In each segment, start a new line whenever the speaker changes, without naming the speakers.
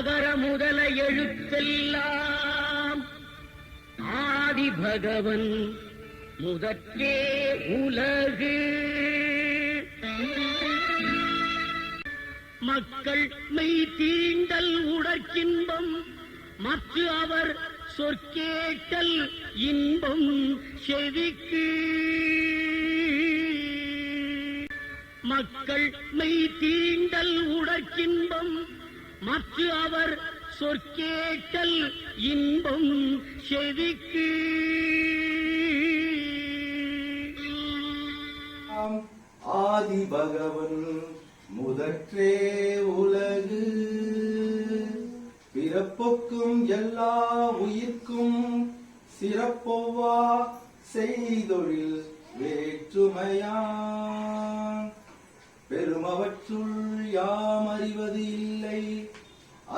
அகர முதல எழுத்தெல்லாம் ஆதி பகவன் முதற்றே உலகு. மக்கள் மெய் தீண்டல் உடற்கின்பம் மற்ற அவர் சொற்கேட்டல் இன்பம் செவிக்கு. மக்கள் மெய் தீண்டல் உடற்கின்பம் மற்ற அவர் சொற்கேட்டல் இன்பம் செவிக்கு.
ஆதி பகவன் முதற்றே உலகு. பிறப்புக்கும் எல்லா உயிர்க்கும் சிறப்பொவ்வா செய்தொழில் வேற்றுமையான். பெருமவற்றுள் யாம் அறிவது இல்லை,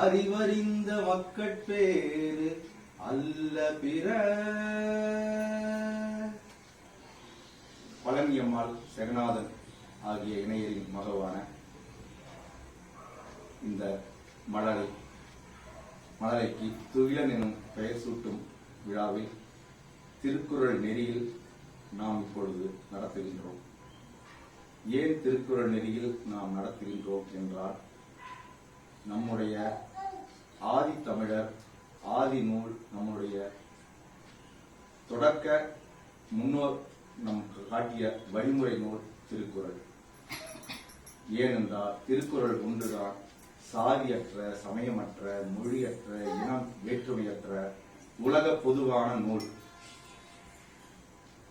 அறிவறிந்த மக்கட்பேறு அல்ல பிற. பழனியம்மாள் செகநாதன் ஆகிய இணையரின் மகவான இந்த மழலைக்கு துகிலன் எனும் பெயர் சூட்டும் விழாவில் திருக்குறள் நெறியில் நாம் இப்பொழுது நடத்துகின்றோம். ஏன் திருக்குறள் நெறியில் நாம் நடத்துகின்றோம் என்றால், நம்முடைய ஆதி தமிழர் ஆதி நூல், நம்முடைய தொடக்க முன்னோர் நமக்கு காட்டிய வழிமுறை நூல் திருக்குறள். ஏனென்றால் திருக்குறள் ஒன்றுதான் சாதியற்ற, சமயமற்ற, மொழியற்ற, இனம் வேற்றுமையற்ற உலக பொதுவான நூல்.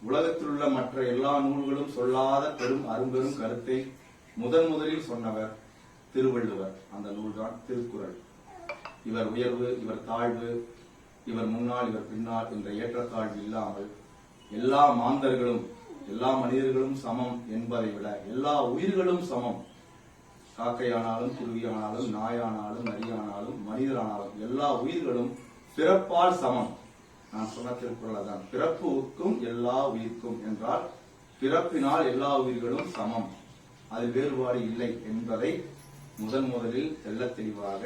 உலகத்தில் உள்ள மற்ற எல்லா நூல்களும் சொல்லாத பெரும் அரும்பெரும் கருத்தை முதலில் சொன்னவர் திருவள்ளுவர். அந்த நூல்தான் திருக்குறள். இவர் உயர்வு, இவர் தாழ்வு, இவர் முன்னால், இவர் பின்னால் என்ற ஏற்றத்தாழ்வு இல்லாமல் எல்லா மாந்தர்களும் எல்லா மனிதர்களும் சமம் என்பதை விட எல்லா உயிர்களும் சமம். காக்கையானாலும், குருவியானாலும், நாயானாலும், நரியானாலும், மனிதரானாலும் எல்லா உயிர்களும் பிறப்பால் சமம். நான் சொன்ன திருக்குறள் தான். பிறப்புக்கும் எல்லா உயிர்க்கும் என்றால் பிறப்பினால் எல்லா உயிர்களும் சமம், அது வேறுபாடு இல்லை என்பதை முதலில் தெள்ள தெளிவாக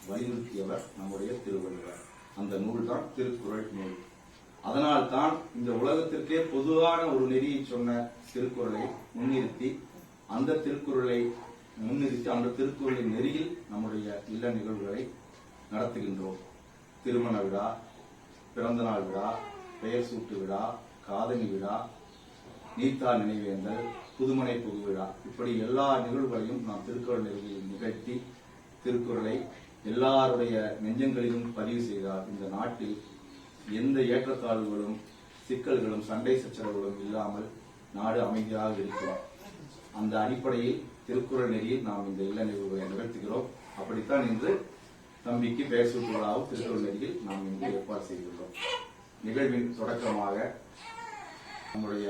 வலியுறுத்தியவர் நம்முடைய திருவள்ளுவர். அந்த நூல் தான் திருக்குறள் நூல். அதனால் தான் இந்த உலகத்திற்கே பொதுவான ஒரு நெறியை சொன்ன திருக்குறளை முன்னிறுத்தி அந்த திருக்குறளின் நெறியில் நம்முடைய இல்ல நிகழ்வுகளை நடத்துகின்றோம். திருமண விழா, பிறந்த நாள் விழா, பெயர் சூட்டு விழா, காதணி விழா, நீத்தார் நினைவேந்தல், புதுமனை புகு விழா, இப்படி எல்லா நிகழ்வுகளையும் நாம் திருக்குறள் நெறியில் நிகழ்த்தி திருக்குறளை எல்லாருடைய நெஞ்சங்களிலும் பதிவு செய்தார் இந்த நாட்டில் எந்த ஏற்றத்தாழ்வுகளும் சிக்கல்களும் சண்டை சச்சரவுகளும் இல்லாமல் நாடு அமைதியாக இருக்கும். அந்த அடிப்படையில் திருக்குறள் நெறியில் நாம் இந்த இல்ல நிகழ்வுகளை நிகழ்த்துகிறோம். அப்படித்தான் இன்று தம்பிக்கு பெயர் சூட்டு விழாவும் திருக்குறள் நெறியில் நாம் இன்று ஏற்பாடு செய்துள்ளோம். நிகழ்வின் தொடக்கமாக நம்முடைய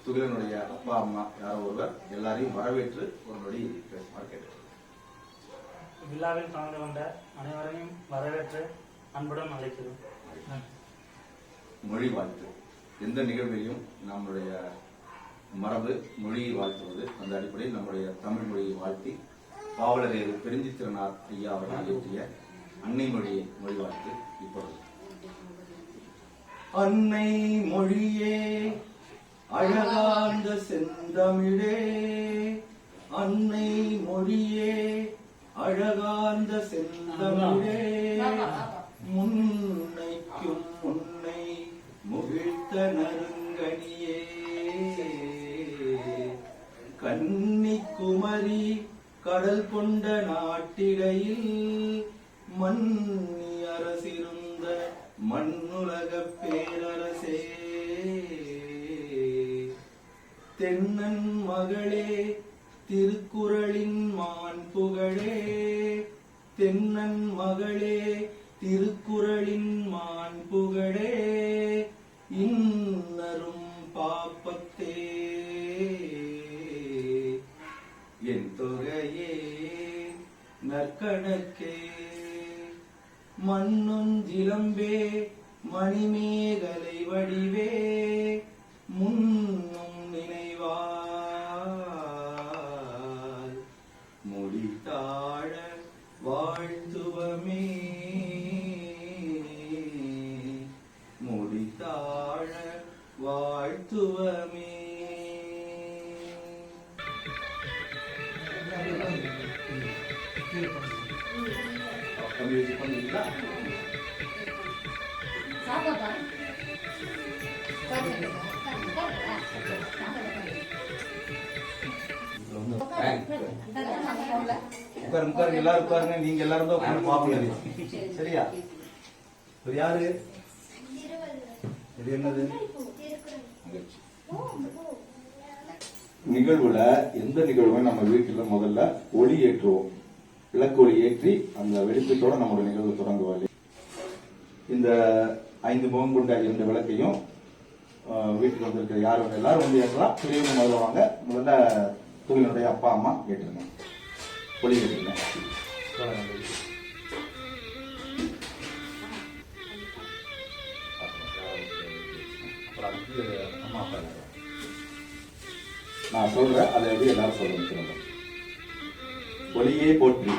துகிலனுடைய அப்பா அம்மா யாரோ ஒருவர் எல்லாரையும் வரவேற்று ஒரு நொடி பேசுமாறு கேட்டோம்.
விழாவில் கலந்து கொண்ட அனைவரையும் வரவேற்று அன்புடன் அழைக்கிறோம்.
மொழி வாழ்த்து. எந்த நிகழ்வையும் நம்முடைய மரபு மொழியை வாழ்த்துவது. அந்த அடிப்படையில் நம்முடைய தமிழ் மொழியை வாழ்த்தி பாவலரேறு பெருஞ்சித்திரனார் ஐயா அவர்கள் இயற்றிய அன்னை மொழியை மொழி வாழ்த்து இப்பொழுது. அன்னை மொழியே அழகார்ந்த செந்தமிழே, அன்னை மொழியே அழகார்ந்த செந்தமிழே, முன்னைக்கும் முன்னை முகிழ்த்த நறுங்கனியே, கன்னிக்குமரி கடல் கொண்ட நாட்டிடையில் மன்னி அரசிருந்த மண்ணுலக பேரரசே, தென்னன் மகளே திருக்குறளின் மாண்புகழே, தென்னன் மகளே திருக்குறளின் மாண்புகழே, இன்னரும் பாப்பத்தே என் தொகையே நற்கணக்கே, மண்ணுஞ்சிலம்பே மணிமேகலை வடிவே, முன்னும் நினைவால் முடித்தாழ வாழ்த்துவமே. தத்துவமே. உட்காருங்க எல்லாரும் உட்காருங்க. நீங்க எல்லாரும் தான் உட்கார்ந்து பாப்பீங்க. சரியா? இது யாரு? இது என்னது? நிகழ்வுல எந்த நிகழ்வை நம்ம வீட்டுல முதல்ல ஒளி ஏற்றுவோம். விளக்கு ஒளி ஏற்றி அந்த வெளிச்சத்தோட நம்மளோட நிகழ்வு தொடங்குவாங்க. இந்த 5 முகம் கொண்ட இந்த விளக்கையும் வீட்டுக்கு வந்திருக்கிற யாரும் எல்லாரும் வந்து ஏற்றலாம். பெரியவங்க முதல்ல வாங்க. முதல்ல துகிலனுடைய அப்பா அம்மா ஏற்றுங்க. ஒளி ஏற்றுங்க. அம்மா அப்பா நான் சொல்றேன், அதை எப்படி எல்லாரும் சொல்லுங்க. ஒளியே போற்றி,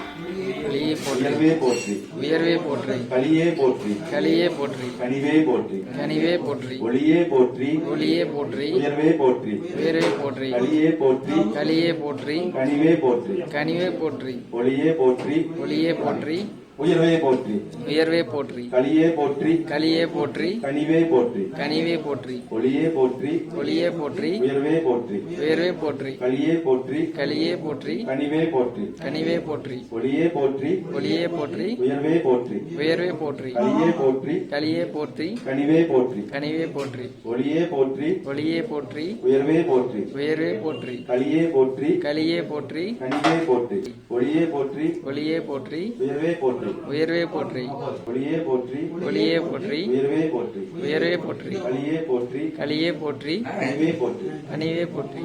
உயர்வே போற்றி,
உயர்வே போற்றி,
கலியே போற்றி,
கலியே போற்றி,
கனிவே போற்றி,
கனிவே போற்றி,
ஒளியே போற்றி,
ஒளியே போற்றி,
உயர்வே போற்றி,
உயர்வே போற்றி,
கலியே போற்றி,
கலியே போற்றி,
கனிவே போற்றி,
கனிவே போற்றி,
ஒளியே போற்றி,
ஒளியே போற்றி,
உயர்வே போற்றி,
உயர்வே போற்றி,
கலியே போற்றி,
கலியே போற்றி,
கனிவே போற்றி,
கனிவே போற்றி,
ஒளியே போற்றி,
ஒளியே போற்றி,
உயர்வே போற்றி,
உயர்வே போற்றி,
கலியே போற்றி,
கலியே போற்றி,
கனிவே போற்றி,
கனிவே போற்றி,
ஒளியே போற்றி,
ஒளியே போற்றி,
உயர்வே போற்றி,
உயர்வே போற்றி,
கலியே போற்றி,
கலியே போற்றி,
கனிவே போற்றி,
கனிவே போற்றி,
ஒளியே போற்றி,
ஒளியே போற்றி,
உயர்வே போற்றி,
உயர்வே போற்றி,
கலியே போற்றி,
கலியே போற்றி,
கனிவே போற்றி, ஒளியே போற்றி,
ஒளியே போற்றி,
உயர்வே போற்றி,
உயர்வே போற்றி,
ஒளியே போற்றி,
ஒளியே போற்றி,
உயர்வே போற்றி,
உயர்வே போற்றி,
கலியே போற்றி,
கலியே போற்றி,
கனிவே போற்றி.
கனிவே போற்றி.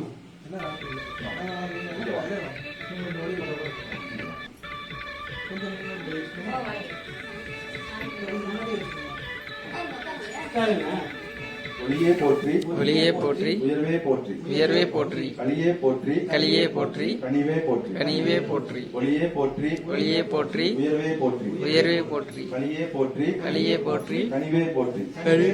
ஒளியே போற்றி,
ஒளியே போற்றி,
உயர்வே போற்றி,
உயர்வே போற்றி,
கலியே போற்றி,
கலியே போற்றி,
கனிவே போற்றி,
கனிவே போற்றி,
ஒளியே போற்றி,
ஒளியே போற்றி,
உயர்வே போற்றி,
உயர்வே போற்றி,
கலியே போற்றி,
கலியே போற்றி,
கனிவே போற்றி,
கனிவே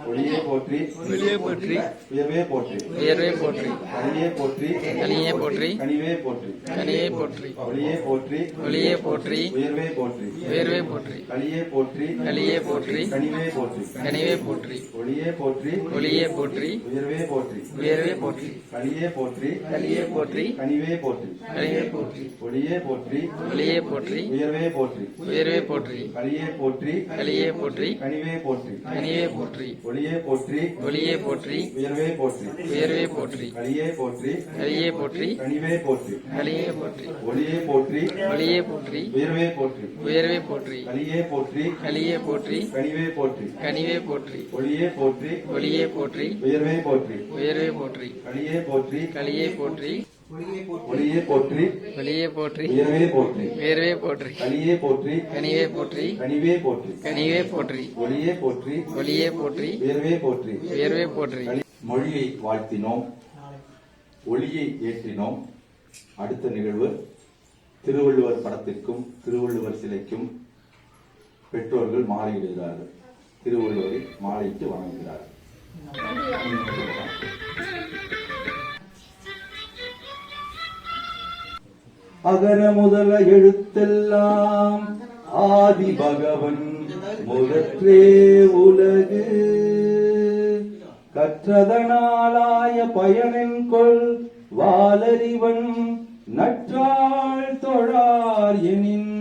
ஒளியே போற்றி,
ஒளியே போற்றி,
உயர்வே போற்றி,
உயர்வே போற்றி,
கலியே போற்றி,
கலியே போற்றி,
கனிவே போற்றி,
கனிவே போற்றி,
ஒளியே போற்றி,
ஒளியே போற்றி,
உயர்வே போற்றி,
உயர்வே போற்றி,
கலியே போற்றி,
கலியே போற்றி,
கனிவே போற்றி,
கனிவே போற்றி,
ஒளியே போற்றி,
ஒளியே போற்றி,
உயர்வே போற்றி,
உயர்வே போற்றி,
கலியே போற்றி,
கலியே போற்றி,
கனிவே போற்றி,
கனிவே போற்றி,
ஒளியே போற்றி,
ஒளியே போற்றி,
உயர்வே போற்றி,
உயர்வே போற்றி,
கலியே போற்றி,
கலியே போற்றி,
கனிவே போற்றி,
கனிவே போற்றி,
ஒளியே போற்றி,
ஒளியே போற்றி,
உயர்வே போற்றி,
உயர்வே போற்றி,
கலியே போற்றி,
கலியே போற்றி,
கனிவே போற்றி,
கலியே போற்றி,
ஒளியே போற்றி,
ஒளியே போற்றி,
உயர்வே போற்றி,
உயர்வே போற்றி,
கலியே போற்றி,
கலியே போற்றி,
கனிவே போற்றி,
கனிவே போற்றி,
ஒளியே போற்றி,
ஒளியே போற்றி,
உயர்வே போற்றி,
உயர்வே போற்றி,
கலியே போற்றி,
கலியே போற்றி,
ஒளியே போற்றி,
ஒளியே போற்றி,
உயர்வே போற்றி,
உயர்வே போற்றி,
கலியே போற்றி,
கனிவே போற்றி,
கனிவே போற்றி,
கனிவே போற்றி,
ஒளியே போற்றி,
ஒளியே போற்றி,
உயர்வே போற்றி,
உயர்வே போற்றி.
மொழியை வாழ்த்தினோம், ஒளியை ஏற்றினோம். அடுத்த நிகழ்வு திருவள்ளுவர் படத்திற்கும் திருவள்ளுவர் சிலைக்கும் பெற்றோர்கள் மாலையிடுகிறார்கள். திருவள்ளுவரை மாலையிட்டு வணங்குகிறார்கள். அகர முதல எழுத்தெல்லாம் ஆதி பகவன் முதற்றே உலகு கற்றதனாலாய பயனென்கொள் வாலறிவன் நற்றாள் தொழார் எனின்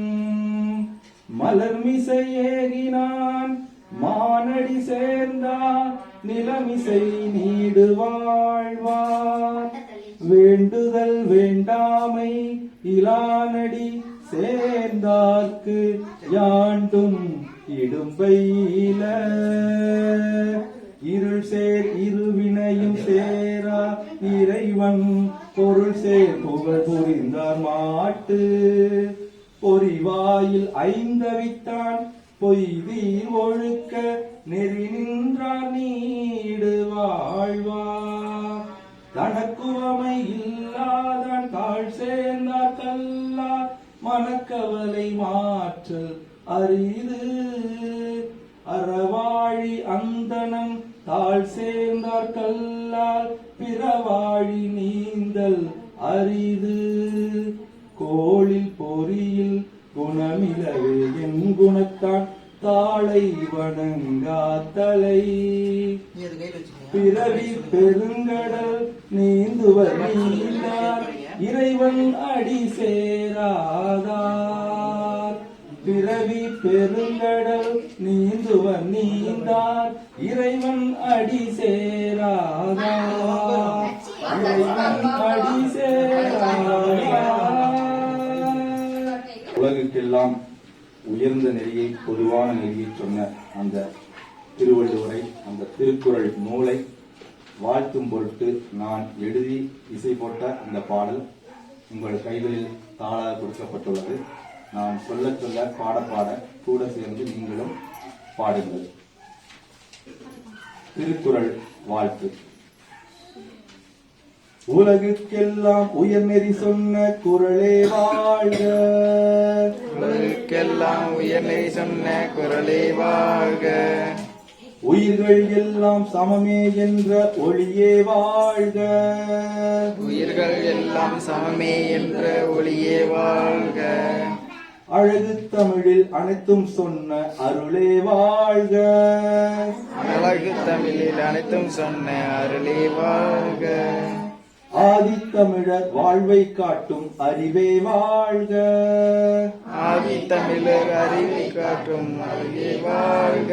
மலர்மிசை ஏகினான் மானடி சேர்ந்தார் நிலமிசை நீடு வாழ்வார் வேண்டுதல் வேண்டாமை இலானடி சேர்ந்தார்க்கு யாண்டும் இடும்பையில இருள் சேர் இருவினையும் சேரா இறைவன் பொருள் சேர் புகழ் புரிந்தார் மாட்டு பொறிவாயில் ஐந்தவித்தான் பொய்தீர் ஒழுக்க நெறி நின்றார் நீடு வாழ்வார் தனக்குவமை இல்லாதான் தாழ் சேர்ந்தார் கல்லார் மனக்கவலை மாற்றல் அரிது அறவாழி அந்தனம் தாழ் சேர்ந்தார் கல்ல
நீந்தால் பிறவாழி நீந்தல் அரிது. கோளில் பொறியில் குணமிலவே என் குணத்தான் தாளை வணங்காத்தலை. பிறவி பெருங்கடல் நீந்துவர் நீந்தார் இறைவன் அடி சேராதார். பிறவி பெருங்கடல் நீந்துவர் நீந்தார் இறைவன் அடி சேராதார். இறைவன் அடி சேராதார்.
உலகுக்கெல்லாம் உயர்ந்த நெறியை, பொதுவான நெறியை சொன்ன அந்த திருவள்ளுவரை, அந்த திருக்குறள் நூலை வாழ்த்தும் பொருட்டு நான் எழுதி இசை போட்ட இந்த பாடல் உங்கள் கைகளில் தாளாக கொடுக்கப்பட்டுள்ளது. நான் சொல்ல சொல்ல பாட பாட கூட சேர்ந்து நீங்களும் பாடுங்கள். திருக்குறள் வாழ்த்து. உலகுக்கெல்லாம் உயர்நெறி சொன்ன குறளே வாழ்க.
உலகுக்கெல்லாம் உயர்நெறி சொன்ன குறளே வாழ்க.
உயிர்கள் எல்லாம் சமமே என்ற ஒளியே வாழ்க.
உயிர்கள் எல்லாம் சமமே என்ற ஒளியே வாழ்க.
அழகு தமிழில் அனைத்தும் சொன்ன அருளே வாழ்க.
அழகு தமிழில் அனைத்தும் சொன்ன அருளே வாழ்க.
ஆதித்தமிழர் வாழ்வை காட்டும் அறிவே வாழ்க.
ஆதித்தமிழர் அறிவை காட்டும் அறிவே வாழ்க.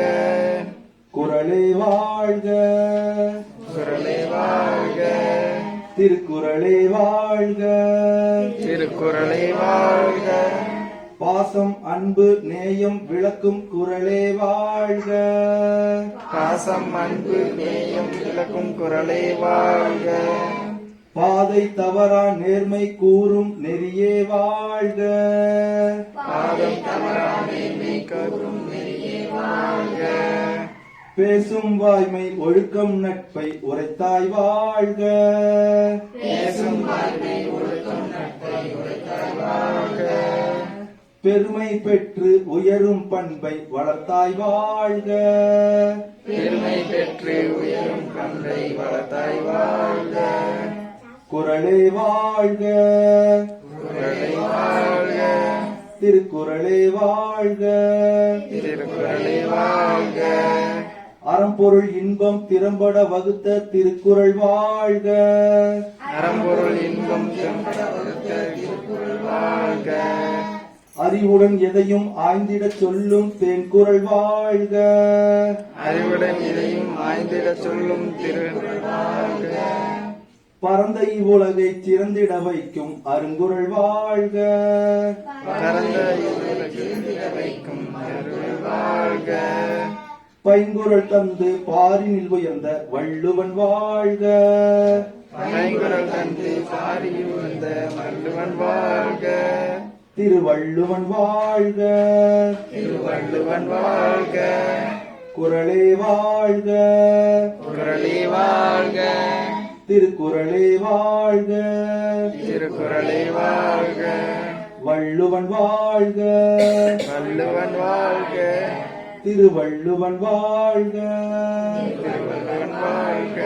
குறளே வாழ்க.
குறளே வாழ்க.
திருக்குறளே வாழ்க.
திருக்குறளே வாழ்க.
பாசம் அன்பு நேயம் விளக்கும் குறளே வாழ்க.
பாசம் அன்பு நேயம் விளக்கும் குறளே வாழ்க.
பாதை தவறா நேர்மை கூறும் நெறியே வாழ்க.
பாதம் தவறா நேர்மை காக்கும் நெறியே வாழ்க.
பேசும் வாய்மை ஒழுக்கம் நட்பை உரைத்தாய் வாழ்க.
பேசும் வாய்மை ஒழுக்கம் நட்பை உரைத்தாய் வாழ்க.
பெருமை பெற்று உயரும் பண்பை வளர்த்தாய் வாழ்க.
பெருமை பெற்று உயரும் பண்பை வளர்த்தாய் வாழ்க.
குறளே வாழ்க.
குறளே வாழ்க.
திருக்குறளே வாழ்க.
திருக்குறளே வாழ்க.
அறம்பொருள் இன்பம் திறம்பட வகுத்த திருக்குறள் வாழ்க.
அறம்பொருள் இன்பம் திறம்பட வகுத்த திருக்குறள் வாழ்க.
அறிவுடன் எதையும் ஆய்ந்திடச் சொல்லும் தேன்குறள் வாழ்க.
அறிவுடன் இதையும் ஆய்ந்திடச் சொல்லும் திருக்குறள் வாழ்க.
பரந்த இவ்வுலகை சிறந்திட வைக்கும் அருங்குறள் வாழ்க.
பரந்த இவ்வுலகில் வைக்கும் அருள் வாழ்க.
பைங்குறள் தந்து பாரினில் உயர்ந்த வள்ளுவன் வாழ்க.
பைங்குறள் தந்து பாரி உயர்ந்த வள்ளுவன் வாழ்க.
திருவள்ளுவன் வாழ்க.
திருவள்ளுவன் வாழ்க.
குறளே வாழ்க.
குறளே வாழ்க.
திருக்குறளே வாழ்க.
திருக்குறளே வாழ்க.
வள்ளுவன் வாழ்க.
வள்ளுவன் வாழ்க.
திருவள்ளுவன் வாழ்க.
திருவள்ளுவன் வாழ்க.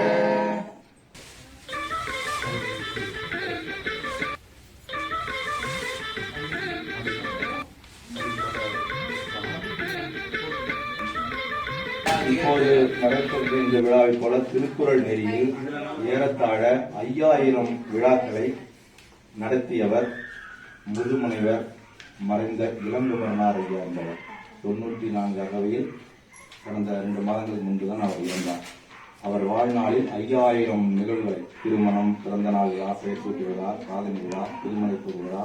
இப்போது நடைபெற்ற இந்த விழாவைப் போல திருக்குறள் நெறியில் ஏறத்தாழ 5000 விழாக்களை நடத்தியவர் முதுமுனைவர் மறைந்த இளங்குமரனார் ஐயா என்பவர். 94 அகவையில் கடந்த 2 மாதங்களுக்கு முன்புதான் அவர் இறந்தார். அவர் வாழ்நாளில் 5000 நிகழ்வுகளை, திருமணம், பிறந்த நாள் விழா, பேசூட்டு விழா, காதணி விழா, திருமணப்பு விழா,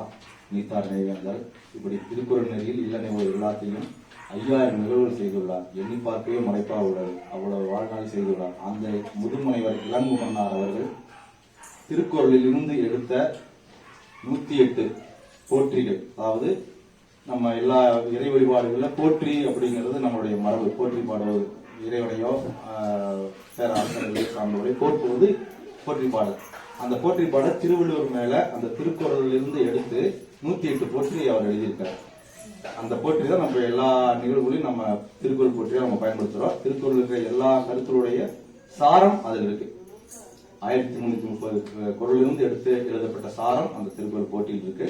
நீத்தார் நினைவேந்தல், இப்படி திருக்குறள் நெறியில் இல்லனை ஒரு விழாத்தையும் 5000 நிகழ்வுகள் செய்துள்ளார். எண்ணி பார்க்கவே மறைப்பா உள்ளது. அவ்வளவு வாழ்நாள் செய்துள்ளார். அந்த முதுமுனைவர் இளங்குமரனார் அவர்கள் திருக்குறளில் இருந்து எடுத்த 108 போற்றிகள், அதாவது நம்ம எல்லா இறை வழிபாடுகள்ல போற்றி அப்படிங்கிறது நம்மளுடைய மரபு. போற்றி பாடுவது இறைவனையோ பேராசிரியர்களையோ சார்ந்தவரை போற்றுவது போற்றி பாடல். அந்த போற்றி பாடல் திருவள்ளுவர் மேல அந்த திருக்குறளில் இருந்து எடுத்து 108 போற்றி அவர் எழுதியிருக்கார். அந்த போற்றி தான் நம்ம எல்லா நிகழ்வுகளையும் நம்ம திருக்குறள் போற்றியா நம்ம பயன்படுத்துறோம். திருக்குறள் இருக்கிற எல்லா கருத்துடைய சாரம் அதில் இருக்கு. 1330 குறளிலிருந்து எடுத்து எழுதப்பட்ட சாரம் அந்த திருக்குறள் போட்டியில் இருக்கு.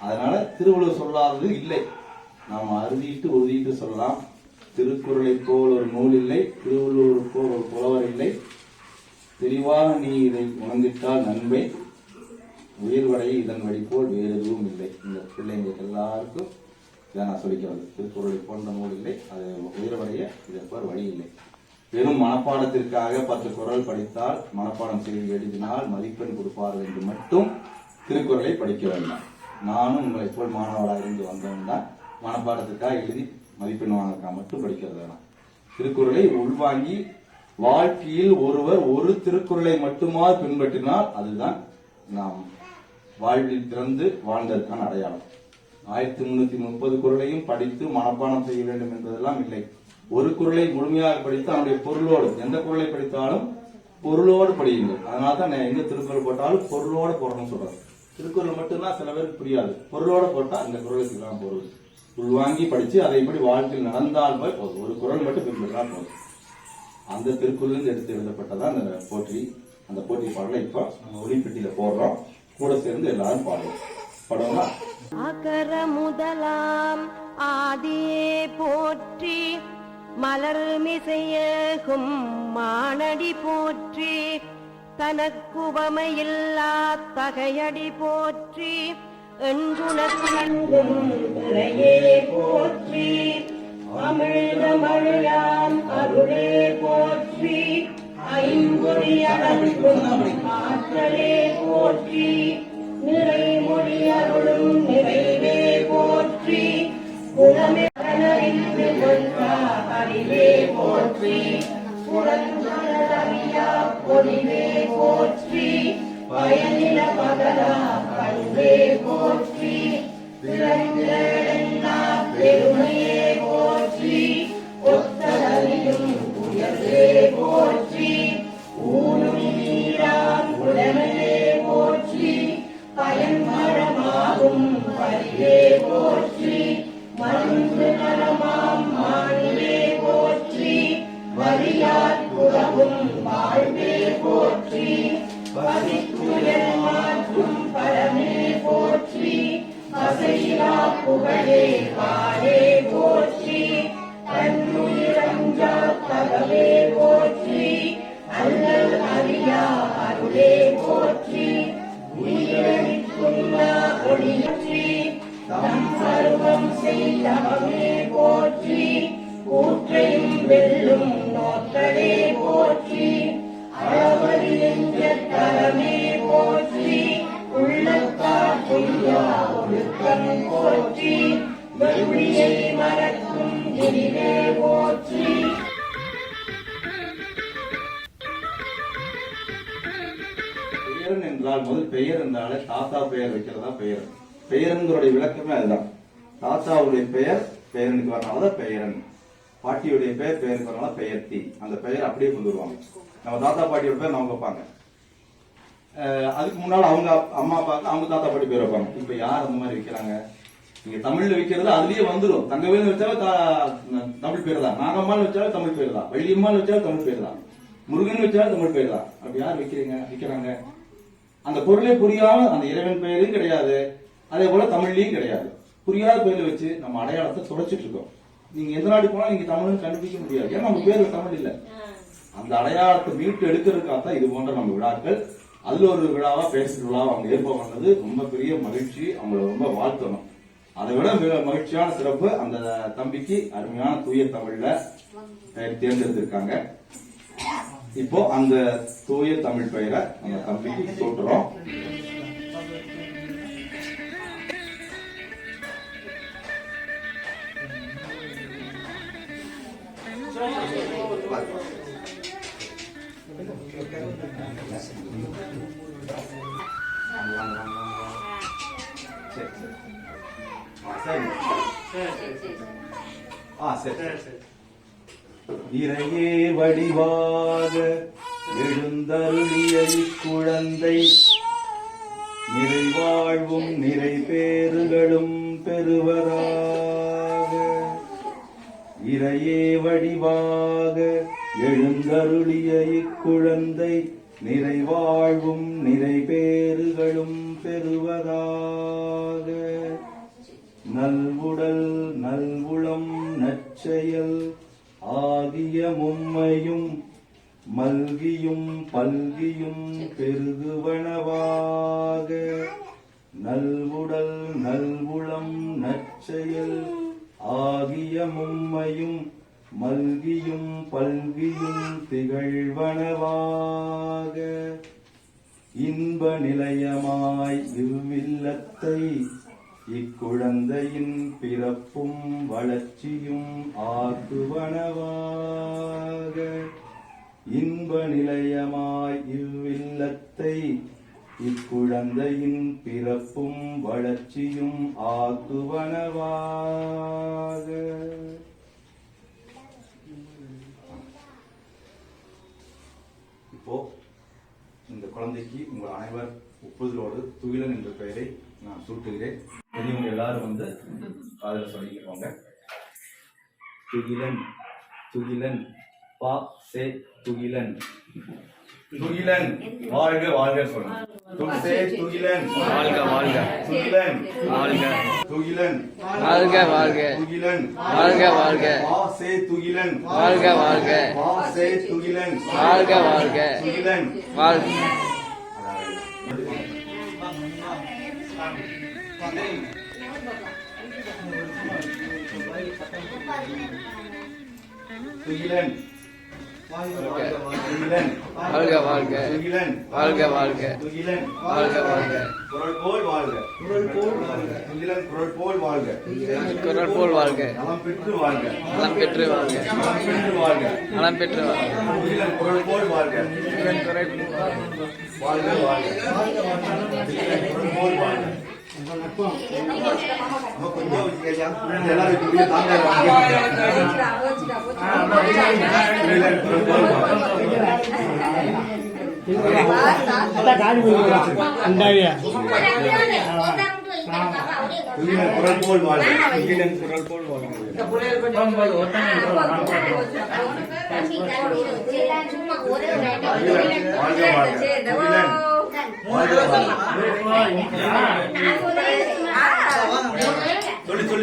அதனால திருவள்ளுவர் சொல்லாதது இல்லை. நாம் அறுதிட்டு உறுதிட்டு சொல்லலாம். திருக்குறளை போல் ஒரு நூல் இல்லை, திருவள்ளுவர் போல் ஒரு புலவர் இல்லை. தெளிவாக நீ இதை உணர்ந்திட்டால் நன்மை, உயிர்வடைய இதன் வழி போல் வேறு எதுவும் இல்லை. இந்த பிள்ளைங்களுக்கு எல்லாருக்கும் இதை நான் சொல்லிக்கிறது. திருக்குறளை போன்ற நூல் இல்லை, அது உயிர்வடைய இதற்கு ஒரு வழி இல்லை. வெறும் மனப்பாடத்திற்காக 10 குறள் படித்தால், மனப்பாடம் செய்து எழுதினால் மதிப்பெண் கொடுப்பார்கள் என்று மட்டும் திருக்குறளை படிக்க வேண்டாம். நானும் உங்களை போல் மாணவராக இருந்து வந்தவன் தான். மனப்பாடத்திற்காக எழுதி மதிப்பெண் வாங்கறதுக்காக மட்டும் படிக்கிறது வேணாம். திருக்குறளை உள்வாங்கி வாழ்க்கையில் ஒருவர் ஒரு திருக்குறளை மட்டுமா பின்பற்றினால் அதுதான் நாம் வாழ்வில் பிறந்து வாழ்ந்ததற்கான அடையாளம். 1330 குறளையும் படித்து மனப்பாடம் செய்ய வேண்டும் என்பதெல்லாம் இல்லை. ஒரு குறளை முழுமையாக படித்து அவனுடைய பொருளோடு, எந்த குறளை படித்தாலும் பொருளோடு படியுங்கள். அதனால்தான் நான் எங்க திருக்குறள் போட்டாலும் பொருளோடு போடணும்னு சொல்றேன். திருக்குறள் மட்டும்தான் சில பேருக்கு புரியாது. பொருளோட போட்டா இந்த குறளுக்கு தான் பொருள். உள்வாங்கி படிச்சு அதைப்படி வாழ்க்கையில் நடந்தால் போதும். ஒரு குறள் மட்டும் பின்பற்றால் போதும். அந்த திருக்குறள் எடுத்து எழுதப்பட்டதான் அந்த போற்றி. அந்த போற்றி பாடலை இப்ப நம்ம ஒளிப்பெட்டியில போடுறோம். கூட சேர்ந்து எல்லாரும் பாடுவோம். பாடுவோமா?
அகர முதலாம் ஆதியே போற்றி, மலர்மிசையகும் மானடி போற்றி, தனக்குவமையில்லா தகையடி போற்றி, எண்குணக்கும் துறையே போற்றி, அமிழ்தமழியாம் அருளே போற்றி, ஐம்பொறி அடங்கும் ஆற்றலே போற்றி, நிறைமொழி அருளும் நிறைவே போற்றி, குணமெறிந்து கொண்டா அறிவே போற்றி, புறஞ்சொல்லறியா பொறிவே போற்றி, பயனில மகரா பண்பே போற்றி, பிறந்தெல்லா பெருமையே போற்றி, ஒத்ததறியும் உயர்வே போற்றி, ஊனும் நீராம் உடமையே போற்றி, பயன்மரமாகும் பரிவே போற்றி, மருந்து நலமாம் மாணிலே போற்றி, வரியாற்புறவும் வாழ்வே போற்றி, பதித்துயர் மாற்றும் பரமே போற்றி, பசையிலா புகழே பாடே போற்றி, தன்னுயிரஞ்சா தகவே போற்றி, அல்லல் அறியா அருளே போற்றி, உயிரளிக்குள்ளா ஒளியற்றி, தம் சர்வம் செய்தவமே போற்றி, கூற்றையும் வெல்லும் நோக்கடே போற்றி, அளவரி என்ற தரமே போற்றி, உள்ளத்தார் பொய்யா ஒழுக்கம் போற்றி, வெள்ளியை மறக்கும் கிரிவே போற்றி.
பெயரன் என்றால் முதல் பெயர் என்றாலே தாத்தா பெயர் வைக்கிறதா பெயர். பெயரன்களுடைய விளக்கமே அதுதான். தாத்தாவுடைய பெயர் பெயரனுக்கு வரனாலதான் பெயரன். பாட்டியுடைய பெயர் பெயருக்கு வரனால பெயர்த்தி. அந்த பெயர் அப்படியே கொண்டு வருவாங்க. நம்ம தாத்தா பாட்டியோட பேர் நம்ம வைப்பாங்க. அதுக்கு முன்னால அவங்க அம்மா அப்பாவுக்கு அவங்க தாத்தா பாட்டி பேர் வைப்பாங்க. இப்ப யார் அந்த மாதிரி வைக்கிறாங்க? நீங்க தமிழ்ல வைக்கிறது அதுலயே வந்துடும். தங்கவேலு வச்சாலும் தமிழ் பேர் தான், நாகம்மாள் வச்சாலும் தமிழ் பேர் தான், வள்ளியம்மாள் வச்சாலும் தமிழ் பேர் தான், முருகன் வச்சாலும் தமிழ் பேர் தான். அப்படி யார் வைக்கிறாங்க? அந்த பொருளே புரியாம அந்த இறைவன் பெயரும் கிடையாது, அதே போல தமிழ்லயும் கிடையாது. புரியாத பேர்ல வச்சு நம்ம அடையாளத்தை துடைச்சிட்டு இருக்கோம். நீங்க எந்த நாடு போனா நீங்க தமிழ்னு கண்டுபிடிக்க முடியாது. ஏன்னா நம்ம பேர்ல தமிழ் இல்ல. அந்த அடையாளத்தை மீட்டு எடுக்கிறதுக்காக இது போன்ற நம்ம விழாக்கள். அதுல ஒரு விழாவா பேசுற விழாவா அவங்க ஏற்ப பண்ணது ரொம்ப பெரிய மகிழ்ச்சி. அவங்கள ரொம்ப வாழ்த்தணும். அதை விட மிக மகிழ்ச்சியான சிறப்பு அந்த தம்பிக்கு அருமையான தூய தமிழ்ல பெயர் தேர்ந்தெடுத்திருக்காங்க. இப்போ அந்த தூய தமிழ் பெயரை அந்த தம்பிக்கு சூட்டுறோம். இறையே வடிவாக எழுந்தருளிய இக்குழந்தை நிறைவாழ்வும் நிறைபேறுகளும் பெறுவராக. இறையே வடிவாக எழுந்தருளிய இக்குழந்தை நிறைவாழ்வும் நிறைபேறுகளும் பெறுவதாக. நல்வுடல் நல்வுளம் நற்செயல் ஆகிய மும்மையும் மல்கியும் பல்கியும் பெருகுவனவாக. நல்வுடல் நல்வுளம் நற்செயல் ஆகிய மும்மையும் மல்கியும் பல்கியும் திகழ்வனவாக. இன்ப நிலையமாய் இவ்வில்லத்தை இக்குழந்தையின் பிறப்பும் வளர்ச்சியும் ஆக்குவனவாக. இன்ப நிலையமாய் இவ்வில்லத்தை இக்குழந்தையின் பிறப்பும் வளர்ச்சியும் ஆக்குவனவாக. இப்போ இந்த குழந்தைக்கு உங்கள் அனைவர் ஒப்புதலோடு துகிலன் என்ற பெயரை நான் சூட்டுகிறேன். பெரியவங்க எல்லாரும் வந்து காதல சொல்லிக்கிறோங்க. துகிலன் துகிலன் பா சே துகிலன். துகிலன் வாழ்க வாழ்க சொல்லுங்க. துசே துகிலன்
வாழ்க வாழ்க.
துகிலன்
வாழ்க
துகிலன்
வாழ்க வாழ்க.
துகிலன்
வாழ்க வாழ்க.
பா சே துகிலன்
வாழ்க வாழ்க.
பா சே துகிலன்
வாழ்க வாழ்க.
துகிலன்
வாழ்க.
துகிலன் துகிலன்
வாழ்க வாழ்க.
துகிலன்
வாழ்க வாழ்க.
துகிலன்
வாழ்க வாழ்க.
குரல் போல் வாழ்க. குரல் போல் வாழ்க. துகிலன் குரல் போல் வாழ்க.
குரல் போல் வாழ்க.
நலம் பெற்று வாழ்க.
நலம் பெற்று வாழ்க.
நலம் பெற்று வாழ்க.
நலம் பெற்று வாழ்க.
துகிலன் குரல் போல் வாழ்க.
துகிலன் குரல்
வாழ்க வாழ்க. துகிலன் குரல் போல் வாழ்க. நம்ம கொஞ்சம் வச்சுக்கய்யா. எல்லாரும் இப்படியே தாங்க. துகிலன் குரல் போல் வாழ்க. துகிலன் குரல் போல் வாழ்க. துகிலன் குரல் போல் வாழ்க.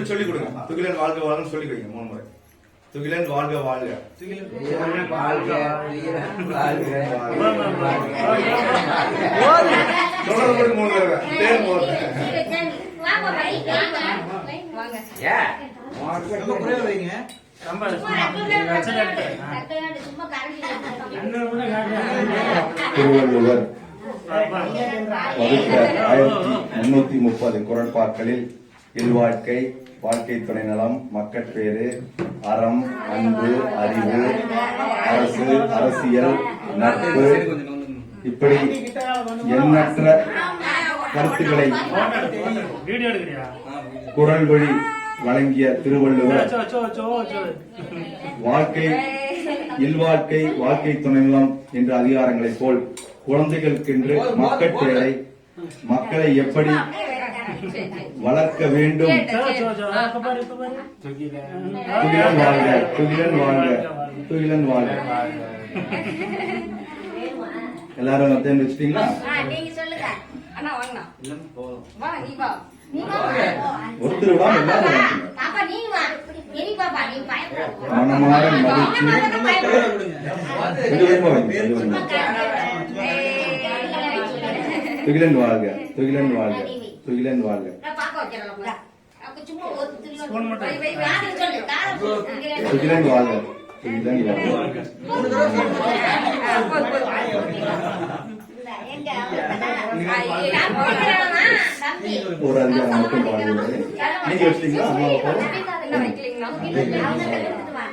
சொல்லி கொடுங்க. துகிலன் வாழ்க வாழ்க சொல்லி வைங்க 3 முறை. துகிலன் வாழ்க வாழ்க. சொல்றது 3 தடவை. தேர் போடுங்க. திருவள்ளுவர் வகுத்த 1330 குறட்பாக்களில் இல்வாழ்க்கை, வாழ்க்கை துணை நலம், மக்கட்பேறு, அறம், அன்பு, அறிவு, அரசு, அரசியல், நட்பு இப்படி எண்ணற்ற கருத்துக்களை குறள் வழி வழங்கிய திருவள்ளுவர் வாழ்க்கை, இல்வாழ்க்கை, வாழ்க்கை துணை நலம் என்ற அதிகாரங்களைப் போல் குழந்தைகளுக்கென்று மக்கட்பேரை, மக்களை எப்படி வளர்க்க வேண்டும். துகிலன் வாழ்க. துகிலன் வாழ்க. துகிலன் வாழ்க. எல்லாரும் தேர்ந்து வச்சிட்டீங்களா? ஒருத்தர் விடாம எல்லாரும் மனமாற மகிழ்ச்சி. துகிலன் வாழ்க. துகிலன் வாழ்க. துகிலன் வாழ்க. துகிலன் வாழ்க. துகிலன் வாழ்க. ஒரு அதிகாரம் மட்டும் பாடுவது. நீங்க வச்சிட்டீங்களா? அம்மா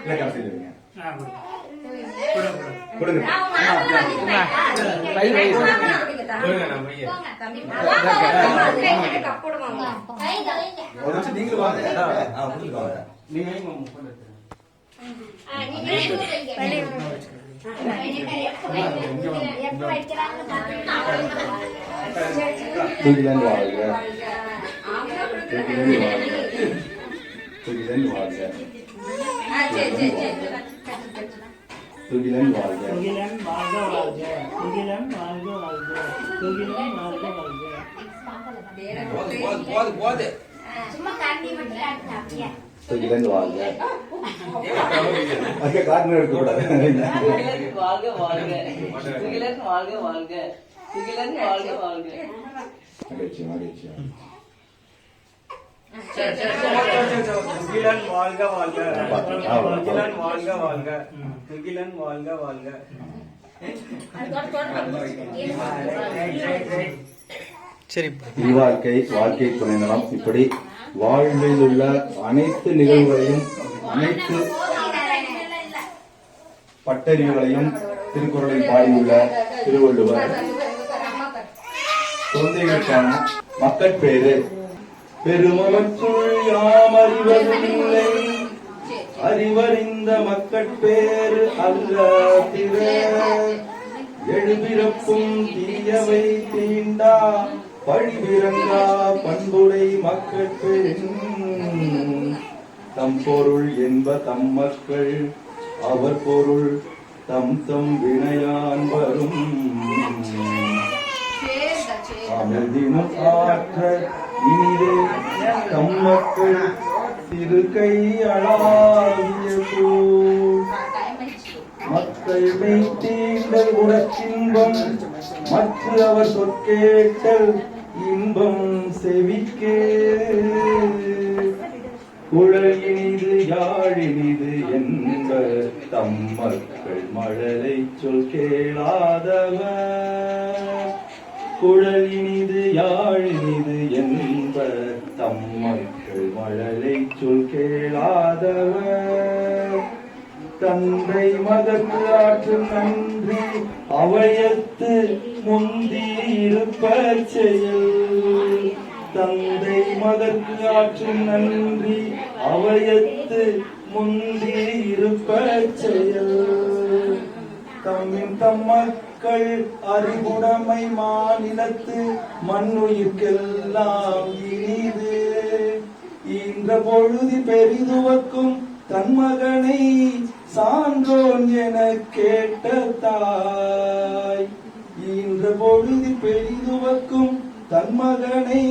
இல்ல கடைசியில் வைங்க. கொடுங்க. நீங்களும் வாங்க. துகிலன் வாழ்க. துகிலன் வாழ்க. துகிலன் வாழ்க. துகிலன் வாழ்க.
துகிலன் வாழ்க வாழ்க. துகிலன் வாழ்க வாழ்க. துகிலன் வாழ்க வாழ்க.
சும்மா கண்ணி மட்டும் காட்டுங்க அப்படியே.
துகிலன் வாழ்க. அங்க காட்டுன இருக்க கூடாது.
துகிலன் வாழ்க வாழ்க. துகிலன் வாழ்க வாழ்க. துகிலன் வாழ்க வாழ்க.
மகிழ்ச்சி மகிழ்ச்சி.
துகிலன் வாழ்க வாழ்க. துகிலன் வாழ்க வாழ்க. துகிலன் வாழ்க வாழ்க.
இல்வாழ்க்கை, வாழ்க்கை துணை நலம், இப்படி வாழ்வில் உள்ள அனைத்து நிகழ்வுகளையும் அனைத்து பட்டறிவுகளையும் திருக்குறளில் பாடியுள்ள திருவள்ளுவர் குழந்தைகளுக்கான மக்கட்பேறு. பெருமவற்றுள் யாம் அறிவதில்லை, அறிவறிந்த மக்கட்பேறு அல்ல பிற. எழுபிறப்பும் தீயவை தீண்டா பழிவிறங்கா பண்புடை மக்கட்பெறின். தம் பொருள் என்ப தம் மக்கள், அவர் பொருள் தம் தம் வினையான் வரும். அமிர்தினும் ஆற்ற இனிதே தம் மக்கள் திருக்கை அளாவிய போல். மக்கள் மெய்த்தீண்டல் உடற்கின்பம், மற்ற அவர் சொற்கேட்டல் இன்பம் செவிக்கே. குழல் இனிது யாழினிது என்ப தம் மக்கள் மழலை சொல் கேளாதவர். குழல் இனிது யாழினிது என்ப தம் மக்கள் மழலை சொல் கேளாதவர். தந்தை மகற்கு ஆற்றும் நன்றி அவையத்து முந்தி இருப்பச் செயல். தந்தை மகற்கு ஆற்றும் நன்றி அவையத்து முந்தி இருப்பச் செயல். தம்மின் தம் மக்கள் அறிவுடைமை மாநிலத்து மண்ணுயிர்க்கெல்லாம் இனிது. ஈன்ற பொழுதி பெரிதுவக்கும் தன் மகனை சான்றோன் என கேட்ட தாய். ஈன்ற பொழுதி பெரிதுவக்கும் தன் மகனை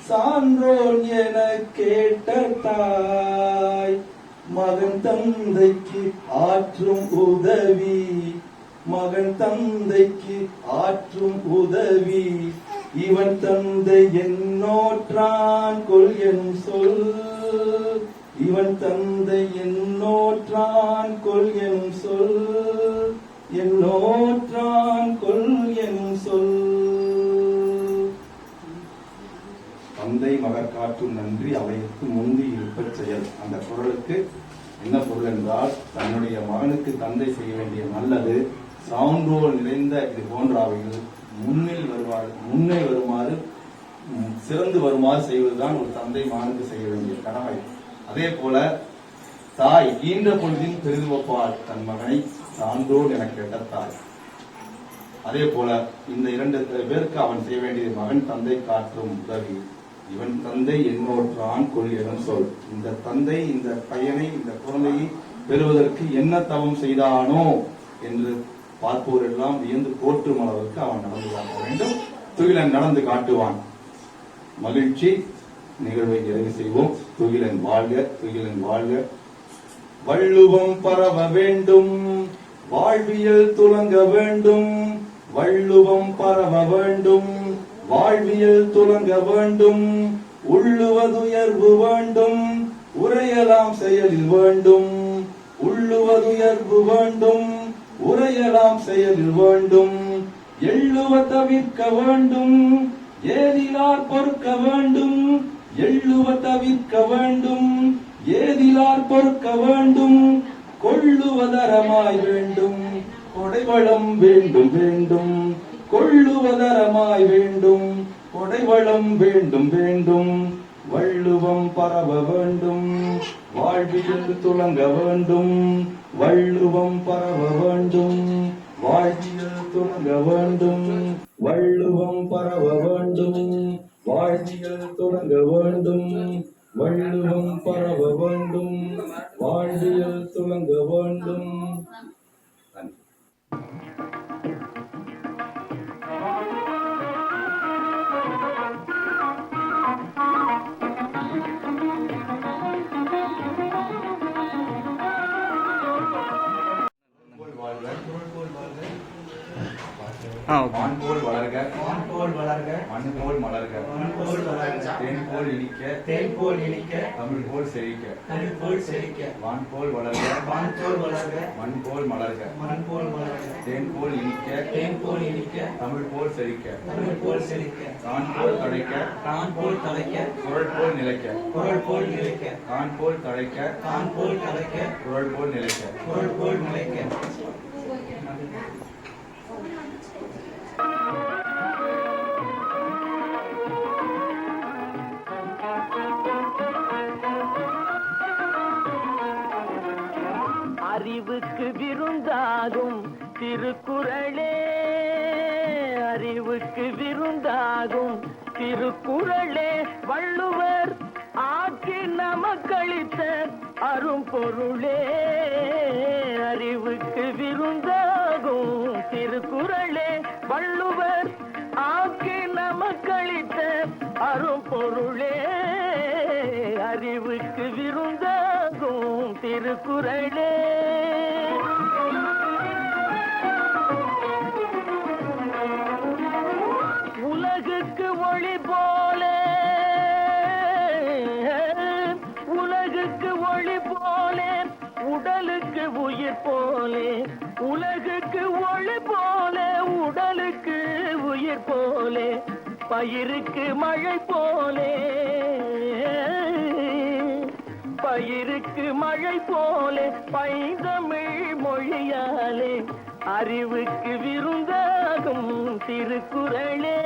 சான்றோன் என கேட்ட தாய். மகன் தந்தைக்கு ஆற்றும் உதவி, மகன் தந்தைக்கு ஆற்றும் உதவி, இவன் தந்தை என்னோற்றான் கொள் என் சொல். இவன் தந்தை என்னோற்றான் கொள் என் சொல். என்னோற்றான் கொள் என் சொல். தந்தை மகர் காற்றும் நன்றி அவைக்கு முந்தி இருப்பச் செயல். அந்த குறளுக்கு என்ன பொருள் என்றால், தன்னுடைய மகனுக்கு தந்தை செய்ய வேண்டிய நல்லது, சான்றோர் நிறைந்த இது போன்ற அவைகள் முன்னே வருமாறு சிறந்து வருமாறு செய்வதுதான் ஒரு தந்தை மகனுக்கு செய்ய வேண்டிய கடமை. அதே போல தாய் ஈன்ற பொழுதில் பெரிதுவப்பாள் தன் மகனை சான்றோர் என கேட்ட தாய். அதே போல இந்த இரண்டு பேருக்கு அவன் செய்ய வேண்டியது மகன் தந்தை காற்றும் உதவி, இவன் தந்தை என்னோற்றான் கொள் எனும் சொல். இந்த தந்தை இந்த பையனை இந்த குழந்தையை பெறுவதற்கு என்ன தவம் செய்தானோ என்று பார்ப்போர் எல்லாம் வியந்து போற்றும் அளவுக்கு அவன் நடந்து காட்ட வேண்டும். துகிலன் நடந்து காட்டுவான். மகிழ்ச்சி. நிகழ்வை நிறைவு செய்வோம். துகிலன் வாழ்க, துகிலன் வாழ்க. வள்ளுவம் பரவ வேண்டும், வாழ்வியல் துலங்க வேண்டும். வள்ளுவம் பரவ வேண்டும், வாழ்வியல் துலங்க வேண்டும். உள்ளுவதுயர்வு வேண்டும், உரையலாம் செயலில் வேண்டும். உள்ளுவதுயர்வு வேண்டும், உரையலாம் செயலில் வேண்டும். எள்ளுவ தவிர்க்க வேண்டும், ஏதிலார் பொறுக்க வேண்டும். எள்ளுவ தவிர்க்க வேண்டும், ஏதிலார் பொறுக்க வேண்டும். கொள்ளுவதரமாய் வேண்டும், கொடைவளம் வேண்டும் வேண்டும். கொள்ளுவதரமாய் வேண்டும், கொடைவளம் வேண்டும் வேண்டும். வள்ளுவம் பரவ வேண்டும், வாழ்வியல் துலங்க வேண்டும். வள்ளுவம் பரவ வேண்டும், வாழ்வியல் துலங்க வேண்டும். வள்ளுவம் பரவ வேண்டும், வாழ்வியல் துலங்க வேண்டும். வள்ளுவம் பரவ வேண்டும், வாழ்வியல் துலங்க வேண்டும். வான் போல் வளர்க
வான் போல் வளர்க
மண் போல் மலர்க
மண் போல் வளர்க
தேன் போல் இனிக்க
தேன் போல் இனிக்க
தமிழ் போல் செழிக்க
தமிழ் போல் செழிக்க
வான் போல் வளர்க
வான் போல் வளர்க
மண் போல் மலர்க
மண் போல் வளர்க
தேன் போல் இனிக்க
தேன் போல் இனிக்க
தமிழ் போல் செழிக்க
தமிழ் போல் செழிக்க
தான் போல் தழைக்க
தான் போல் தலைக்க
குரல் போல் நிலைக்க
குரல் போல் நிலைக்க
தான் போல் தழைக்க
தான் போல் தலைக்க
குரல் போல் நிலைக்க
குரல் போல் நிலைக்க
அறிவுக்கு விருந்தாகும் திருக்குறளே, அறிவுக்கு விருந்தாகும் திருக்குறளே, வள்ளுவர் ஆக்கி நமக்களித்த அரும்பொருளே. அறிவுக்கு விருந்தாகும் திருக்குறளே, வள்ளுவர் ஆக்கி நமக்களித்த அரும்பொருளே. அறிவுக்கு விருந்தாகும் திருக்குறளே. உலகுக்கு ஒளி போலே, உலகுக்கு ஒளி போலே, உடலுக்கு உயிர் போலே. உலகுக்கு ஒளி போலே, உடலுக்கு உயிர் போலே. பயிருக்கு மழை போலே, பயிருக்கு மழை போலே, பைந்தமிழ் மொழியாலே அறிவுக்கு விருந்தாகும் திருக்குறளே.